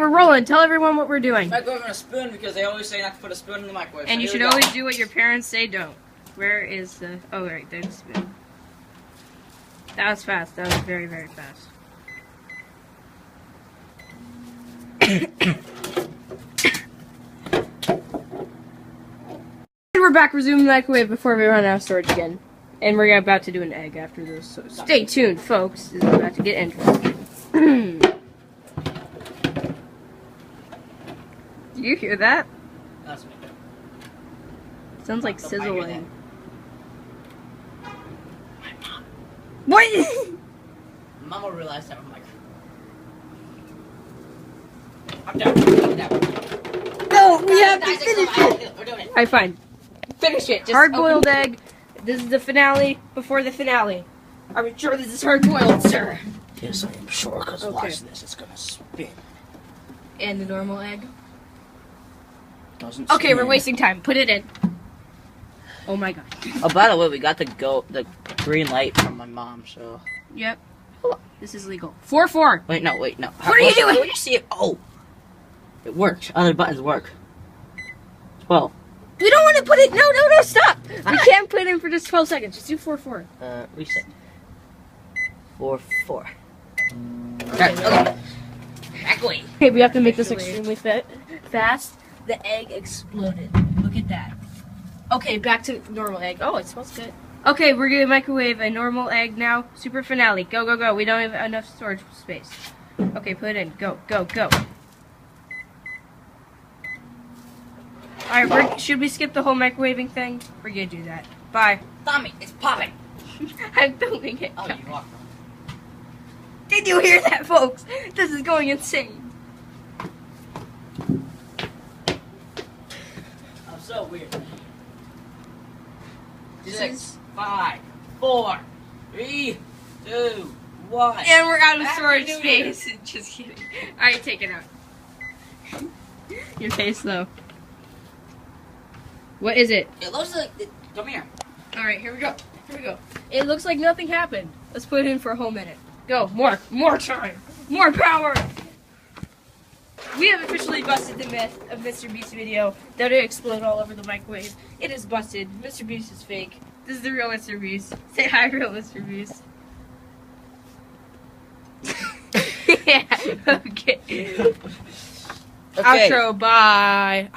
we're rolling. Tell everyone what we're doing. Microwave and a spoon because they always say not to put a spoon in the microwave. And so you should always do what your parents say don't. Where is the... Oh, right, there's the spoon. That was fast. That was very, very fast. We're back resuming the microwave before we run out of storage again. And we're about to do an egg after this, so stay tuned, folks. This is about to get interesting. Do you hear that? That's me. Sounds like So sizzling. What? Mama realized that I'm like... I'm done. No, we have to finish it. We're doing it. Alright, fine. Finish it. Just Hard-boiled egg. This is the finale before the finale. Are we sure this is hard-boiled, sir? Yes, I am sure, because Okay. watch this. It's gonna spin. And the normal egg. Doesn't Okay, spin. we're wasting time. Put it in. Oh my god. Oh, by the way, we got the green light from my mom, so... Yep. This is legal. 4-4. Wait, no, wait, no. What are you doing? Let me see it. Oh! It works. Other buttons work. 12. We don't want to put it. No, stop. We can't put it in for just 12 seconds. Just do 4-4. Reset. 4-4. Okay. Back away. Okay, we have to make this extremely fast. The egg exploded. Look at that. Okay, back to normal egg. Oh, it smells good. Okay, we're gonna microwave a normal egg now. Super finale. Go, go, go. We don't have enough storage space. Okay, put it in. Go, go, go. Alright, should we skip the whole microwaving thing? We're gonna do that. Bye. Tommy, it's popping. I'm filming it. Oh, you walked on. Did you hear that, folks? This is going insane. I'm so weird. This 6, is- 5, 4, 3, 2, 1. And we're out of Happy storage New Year. space. Just kidding. Alright, take it out. Your face, though. What is it? It looks like... Come here. Alright, here we go. Here we go. It looks like nothing happened. Let's put it in for a whole minute. Go. More time. More power. We have officially busted the myth of Mr. Beast's video that it exploded all over the microwave. It is busted. Mr. Beast is fake. This is the real Mr. Beast. Say hi, real Mr. Beast. Yeah. Okay. Okay. Outro. Bye.